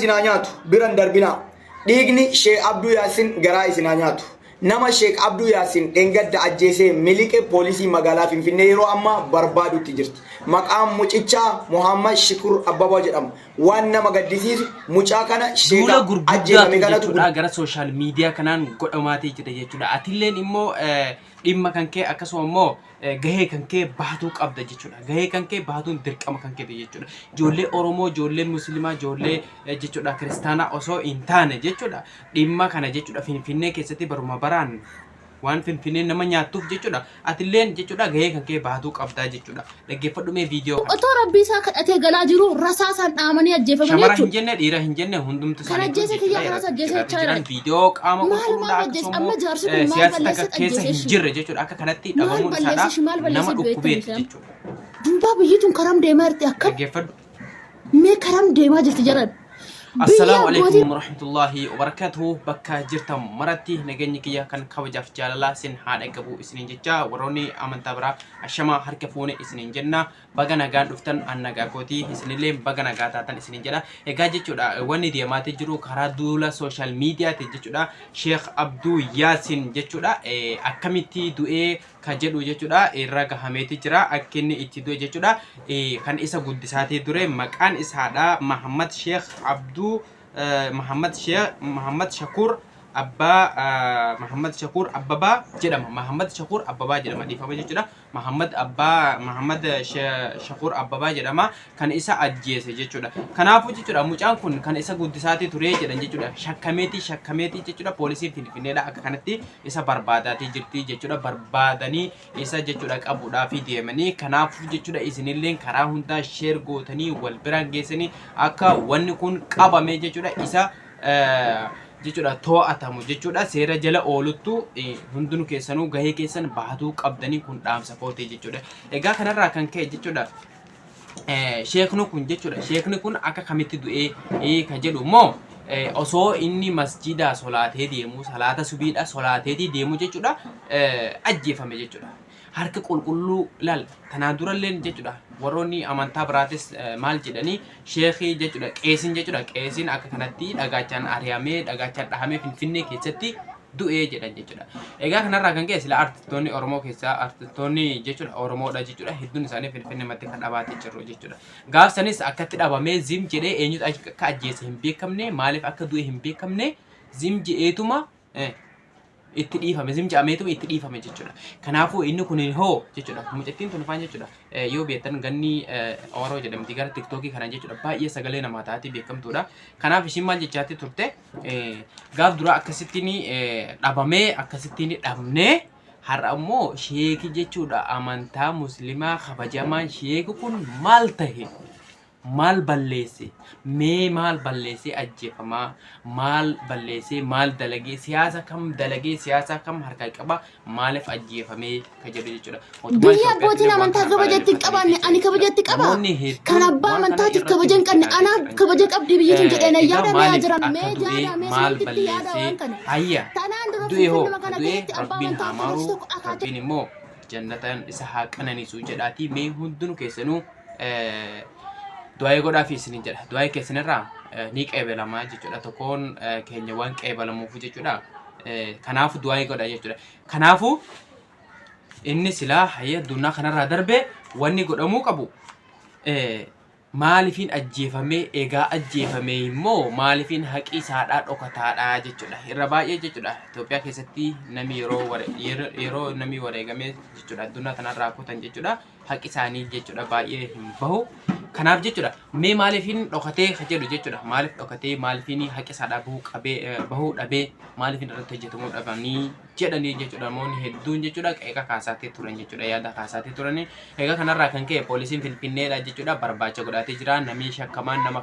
isinanyatu biran darbina digni Sheikh Abdou Yasin gara isinanyatu nama Sheikh Abdou Yasin engadda ajjese milike polisi magala Finfinne yeroo amma barbaadu tijirti maqam mucicha Muhammad Shikur Ababa jedham waan nama gaddisiisu mucaa kana Sheikh ajjefame kanatu gara social media kanaan godhamaatee jira jechuudha atilleen immoo dhimma kankee akkasuma immoo gahee kankee baatu qabda jechuudha gahee kankee baatuun dirqama kankee jechuudha ijoollee Oromoo ijoollee Muslimaa ijoollee jechuudha Kiristaanaa osoo hin taane jechuudha dhimma kana jechuudha Finfinnee keessatti baruma baraan waan Finfinnee nama nyaatuuf jechuudha atilleen jechuudha gahee kankee baatu qabda jechuudha dhaggeeffadhu mee viidiyoo otoo rabbii isaa kadhatee galaa jiru rasaasan dhaamanii ajjeefamanii shamara hin jenne dhiira hin jenne hundumtu kan ajjeese kiyya kanas ajjeese jiran viidiyoo qaama qulqulluudha akkasuma siyaasa takka keessa hin jirre jechuudha akka kanatti dhabamuun isaadha nama dhukkubeeti jechuudha duuba biyyituun karam deemaa jirti akka dhaggeeffadhu mee karam deemaa jirti jedhan السلام عليكم ورحمة الله وبركاته بكا جرتم مرتي نجني كيا كان كوجا في جلالة سن هذا كبو إسنين جتا وروني أمن تبرا الشما هركفوني إسنين جنة بعنا قان رفتن أن نجاكوتي إسنين لين بعنا قاتاتن إسنين جلا إجاجي جودا وني دي ما تجرو كرادولا سوشيال ميديا تجودا شيخ عبدو ياسين جودا أكميتي دوئ كجدو جودا إرّا كهمتي جرا أكني إتدو جودا كان إسا قدساتي دوره مكان إسهادا محمد شيخ عبدو محمد شكور محمد شكور أبابا جدام محمد شكور أبابا جدام دي فما جدا محمد شكور أبابا جدام كان إسا أجيس جدا كان أبو جدا مجان كون كان إسا قدساتي توري جدا شكمتي جدا بوليسي فيني لا كانتي إسا برباداتي جرتي جدا برباداني إسا جدا أبو دافي ديمني كان أبو جدا إسنيلين كراهوندا شير غوتني والبران جيسني أكا ونكون كابا ميجي جدا إسا jechuudha to'atamu jechuudha seera jala ooluttu hundunu keessanuu gahee keessan baatu qabdanii kun dhaamsa kootee jechuudha egaa kanarraa kan ka'e jechuudha sheeknu kun jechuudha sheekni kun akka kamitti du'ee ka jedhu immoo osoo inni masjida solaatee deemu salaata subiidha solaatee deemu jechuudha ajjeefame jechuudha harka qulqulluu laal tanaan duralleen jechuudha warroonni amantaa biraatis maal jedhanii sheekii jechuudha qeesiin akka kanatti dhagaachaan ari'amee dhagaachaan dhahamee Finfinnee keessatti du'ee jedhan jechuudha egaa kanarraa kan ka'e sila artistoonni Oromoo keessaa artistoonni jechuudha Oromoodha jechuudha hedduun isaanii Finfinneematti kan dhabaatee jiru jechuudha gaafsanis akkatti dhabamee zim jedhee eenyutu akka ajjeese hin beekamne maaliif akka du'e hin beekamne zim jedheetuma itti dhiifame zim jedhameetuma itti dhiifame jechuudha kanaafuu inni kun hoo jechuudha mucattiin tun faan jechuudha yoo beektan ganni Oromoo jedhamti gara TikTokii kana jechuudha baay'ee sagalee namaa taati beekamtuudha kanaaf ishiin maal jechaatti turte gaaf dura akkasittiin dhabamee akkasittiin dhabnee har'a immoo sheekii jechuudha amantaa muslimaa kabajamaan sheekii kun maal tahe maal balleesse mee maal balleesse ajjeefamaa maal balleesse maal dalagee siyaasa kam harkaa qaba maaliif ajjeefamee ka jedhu jechuudha biyya abbootiin amantaa kabajatti qabanne ani kabajatti qaba kan abbaa amantaatiif kabajan qabne ana kabaja qabdi biyyattiin jedheen yaadamee jiran mee jaadamee maal balleesse hayya du'e hoo du'e rabbiin haamaaru rabbiin immoo jannatan isa haa qananiisu jedhaati mee hundunu keessanuu du'aa godhaa fi isiniin jedha du'aa keessanirraa ni qeebalamaa jechuudha tokkoon keenya waan qeebalamuuf jechuudha kanaafu du'aa godhaa jechuudha kanaafu inni silaa hayya addunyaa kanarraa darbe wanni godhamuu qabu maaliifin ajjeefamee egaa ajjeefamee immoo maaliifin haqi isaadhaa dhokataadhaa jechuudha irra baay'ee jechuudha Itoophiyaa keessatti namni yeroo namni wareegamee jechuudha addunyaa kanarraa kutan jechuudha haqi isaanii jechuudha baay'ee hin bahu kanaaf jechuudha mee maaliifin dhokatee ka jedhu jechuudha maaliif dhokatee maaliifin haqi isaadhaa bahuu dhabee maaliifin irratti hojjetamuu dhabanii jedhanii jechuudha namoonni hedduun jechuudha qeeqa kaasaatee turan jechuudha yaada kaasaatee turanii egaa kanarraa kan ka'e poolisiin Finfinneedha jechuudha barbaacha godhatee jira namni shakkamaan nama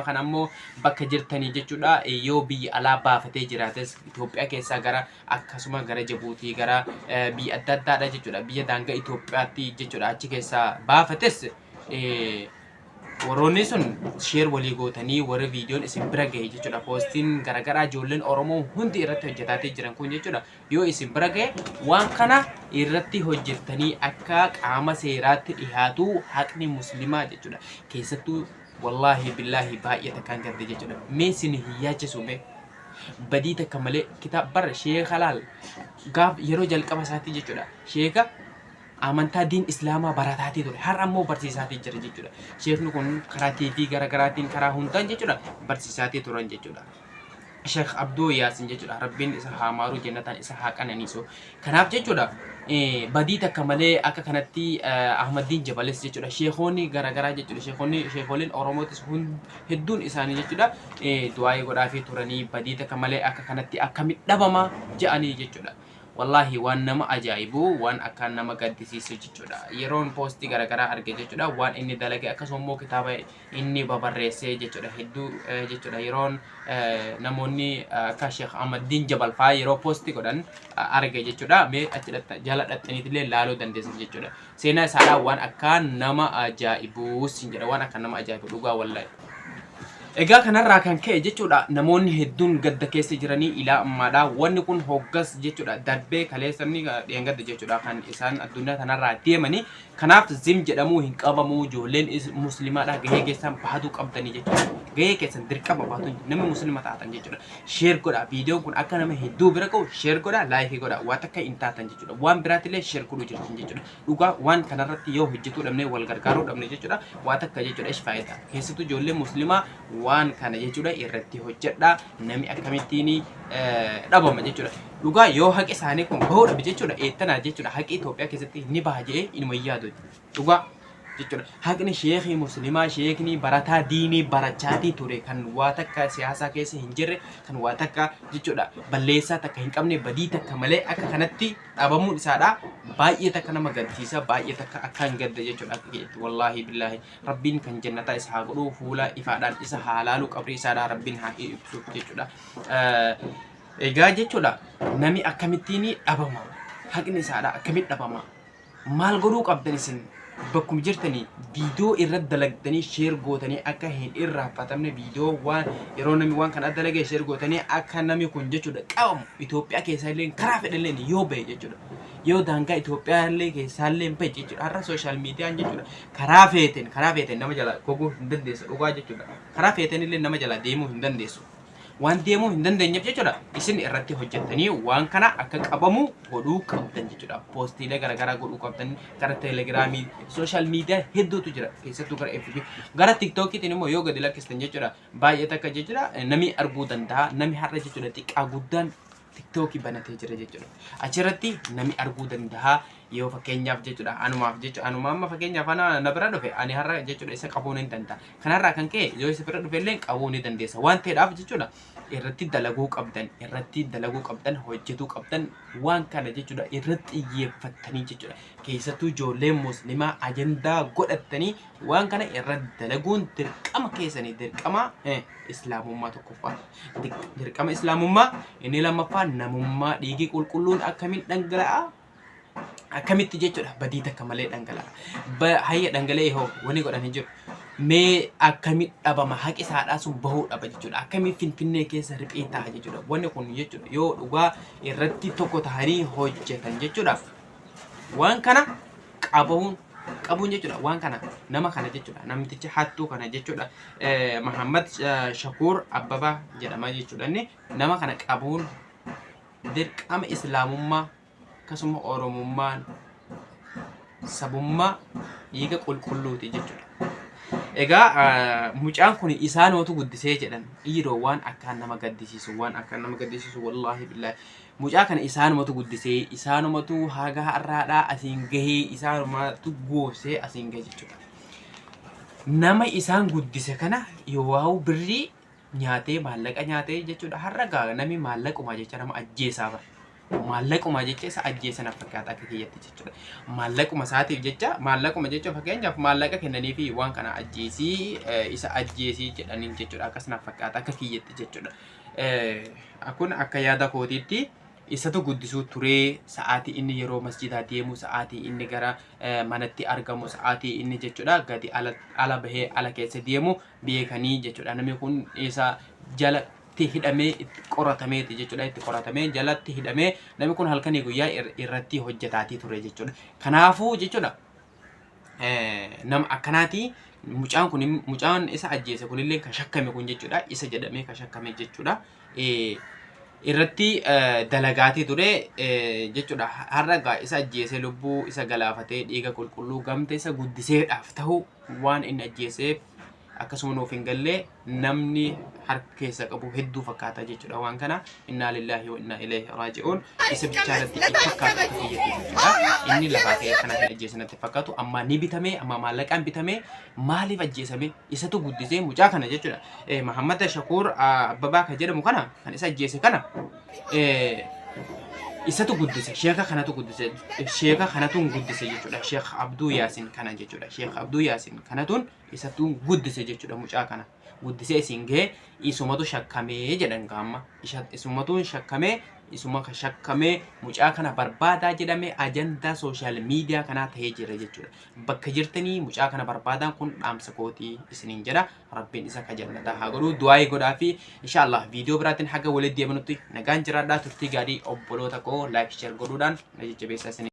kana ammoo bakka jirtanii jechuudha yoo biyya alaa baafatee jiraates Itoophiyaa keessaa gara akkasuma gara Jibuutii gara biyya adda addaadha jechuudha biyya daangaa Itoophiyaatti jechuudha achi keessaa baafates warroonni sun share walii gootanii warra viidiyoon isin bira gahe jechuudha poostiin garagaraa ijoolleen Oromoo hundi irratti hojjetaatee jiran kun jechuudha yoo isin bira gahe waan kana irratti hojjettanii akka qaama seeraatti dhiyaatu haqni muslimaa jechuudha keessattuu wallahi billahi baay'ee takkaan gadde jechuudha mee isin hiyyaachisume badii takka malee kitaaba bara sheekha laal gaaf yeroo jalqaba isaatti jechuudha sheekha amantaa diin islaamaa barataatii ture har'a ammoo barsiisaatii jira jechuudha sheekni kun karaa tiivii garagaraatiin karaa hundaan jechuudha barsiisaatii turan jechuudha Sheekh Abduu Yaasin jechuudha rabbiin isa haa maaru jannataan isa haa qananiisu kanaaf jechuudha badii takka malee akka kanatti Ahmadiin Jabales jechuudha sheekonni garagaraa jechuudha sheekolleen Oromootis hedduun isaanii jechuudha du'aa godhaafii turanii badii takka malee akka kanatti akkamitti dhabama jedhanii jechuudha wallahi waan nama ajaa'ibu waan akka nama gaddisiisu jechuudha yeroon poostii garagaraa arge jechuudha waan inni dalage akkasummoo kitaaba inni babarreessee jechuudha hedduu jechuudha yeroon namoonni akka Sheekh Ahmadiin Jabal faa yeroo poostii godhan arge jechuudha mee achi jala dhaxxaniitillee laaluu dandeessan jechuudha seenaa isaadhaa waan akka nama ajaa'ibu sin jedha waan akka nama ajaa'ibu dhugaa wallahi egaa kanarraa kan ka'e jechuudha namoonni hedduun gadda keessa jiranii ilaa ammaadha wanni kun hoggas jechuudha darbee kaleessanii dheengadda jechuudha kan isaan addunyaa kanarraa deemanii kanaaf zim jedhamuu hin qabamu ijoolleen muslimaadha gahee keessan baatu qabdanii jechuudha gahee keessan dirqama baatu nama muslima taatan jechuudha sheer godha viidiyoon kun akka nama hedduu bira ga'u sheer godha laayikii godha waan takka hin taatan jechuudha waan biraatillee sheer godhuu jirtan jechuudha dhugaa waan kanarratti yoo hojjetuu dhabne wal gargaaruu dhabne jechuudha waan takka jechuudha ish faayida keessattuu ijoollee muslimaa waan kana jechuudha irratti hojjedha nami akkamittiin dhabama jechuudha dhugaa yoo haqi isaanii kun bahuu dhabe jechuudha eettanaa jechuudha haqi Itoophiyaa keessatti ni baha jedhee inuma yaadu dhugaa jechuudha haqni sheekhi muslimaa sheekni barataa diinii barachaatii ture kan waa takka siyaasaa keessa hin jirre kan waa takka jechuudha balleessaa takka hin qabne badii takka malee akka kanatti dhabamuun isaadha baay'ee takka nama gaddisiisa baay'ee takka akka hin gadda jechuudha wallahi billahi rabbiin kan jannataa isa haa godhu fuula ifaadhaan isa haa laalu qabrii isaadha rabbiin haa ibsuuf jechuudha egaa jechuudha nami akkamittiin dhabama haqni isaadha akkamitti dhabama maal godhuu qabdan isin bakkum jirtanii viidiyoo irratti dalagdanii sheer gootanii akka hin irraanfatamne viidiyoo waan yeroo namni waan kana dalagee sheer gootanii akka namni kun jechuudha qabamu Itoophiyaa keessa illee karaa fedhalleen yoo bahe jechuudha yoo daangaa Itoophiyaa illee keessa illee bahe jechuudha har'a sooshaal miidiyaan jechuudha karaa feeten nama jala goguu hin dandeessu dhugaa jechuudha karaa feeten illee nama jala deemuu hin dandeessu waan deemuu hin dandeenyeef jechuudha isin irratti hojjettanii waan kana akka qabamu godhuu qabdan jechuudha poostiilee garagaraa godhuu qabdan gara teelegiraamii sooshaal miidiyaa hedduutu jira keessattuu gara FB gara TikTokiitiin immoo yoo gadi lakkistan jechuudha baay'ee takka jechuudha nami arguu danda'a nami har'a jechuudha xiqqaa guddaan TikTokii banatee jira jechuudha achirratti nami arguu danda'a yoo fakkeenyaaf jechuudha anumaaf jechuudha amma fakkeenyaaf na bira dhufe ani har'a jechuudha isa qabuu ni danda'a kanarraa kan ka'e yoo isa bira dhufe illee qabuu ni dandeessa waan ta'eedhaaf jechuudha irratti dalaguu qabdan hojjetuu qabdan waan kana jechuudha irratti xiyyeeffattanii jechuudha keessattuu ijoolleen muslimaa ajandaa godhattanii waan kana irratti dalaguun dirqama keessanii dirqama islaamummaa tokkoffaa dirqama islaamummaa inni lammaffaa namummaa dhiigii qulqulluun akkamiin dhangala'a akkamitti jechuudha badii takka malee dhangala'a hayya dhangala'ee hoo wani godhanii jiru mee akkamitti dhabama haqi isaadhaa sun bahuu dhaba jechuudha akkamitti finfinnee keessa riphee ta'a jechuudha wanni kun jechuudha yoo dhugaa irratti tokko tahanii hojjetan jechuudha waan kana qabuun jechuudha waan kana nama kana jechuudha namtichi hattuu kana jechuudha Muhammad Shakur Abbabaa jedhama jechuudha inni nama kana qabuun dirqama islaamummaa akkasuma oromummaan sabummaa dhiiga qulqulluuti jechuudha egaa mucaan kun isaanootu guddisee jedhan dhiiroo waan akkaan nama gaddisiisu wallahi billahi mucaa kana isaanumatu guddisee isaanumatu haga har'aadhaa asiin gahee isaanumatu goosee asiin gahe jechuudha nama isaan guddise kana yoo birrii nyaatee maallaqa nyaatee jechuudha har'a gaa nami maallaquma jecha nama ajjeesaa bara maallaquma jecha isa ajjeesan fakkaata akka kiyyatti jechuudha maallaquma isaatiif jecha maallaquma jecha fakkeenyaaf maallaqa kennanii fi waan kana ajjeesii isa ajjeesii jedhaniin jechuudha akkasuma fakkaata akka kiyyatti jechuudha akkun akka yaada kootiitti isatu guddisuu turee sa'aatii inni yeroo masjidaa deemu sa'aatii inni gara manatti argamu sa'aatii inni jechuudha gadi ala bahee ala keessa deemu beekanii jechuudha namni kun isa jalatti hidhamee itti qoratameeti jechuudha itti qoratamee jalatti hidhamee namni kun halkanii guyyaa irratti hojjetaatii ture jechuudha kanaafuu jechuudha nama akkanaati mucaan isa ajjeese kunillee kan shakkame kun jechuudha isa jedhamee kan shakkame jechuudha irratti dalagaatii ture jechuudha har'a isa ajjeese lubbuu isa galaafatee dhiiga qulqulluu gamte isa guddiseedhaaf ta'u waan inni ajjeeseef akkasuma nuuf hin galle namni harka keessa qabu hedduu fakkaata jechuudha waan kana inna lillahi wa inna ilayhi raaji'uun isa bichaarratti fakkaata jechuudha inni lafaa ka'ee kana ajjeesanatti fakkaatu amma ni bitame amma maallaqaan bitame maaliif ajjeesame isatu guddisee mucaa kana jechuudha Muhammad Shakur Abbabaa kan jedhamu kana kan isa ajjeese kana isatu guddise sheeka kanatu guddise sheeka kanatun guddise jechuudha Sheekh Abduu Yaasin kana jechuudha Sheekh Abduu Yaasin kanatun isatu guddise jechuudha mucaa kana guddisee isin ga'e isumatu shakkamee jedhan gaamma isumatu shakkamee isuma shakkamee mucaa kana barbaadaa jedhamee ajandaa sooshaal miidiyaa kanaa ta'ee jira jechuudha bakka jirtanii mucaa kana barbaadaan kun dhaamsa kootii isiniin jedha rabbiin isa kajannataa haa godhu du'aa godhaa fi inshallah viidiyoo biraatiin haga walitti deebinutti nagaan jiraadhaa turtii gaarii obboloota koo laayik sheer godhuudhaan na jajjabeessaa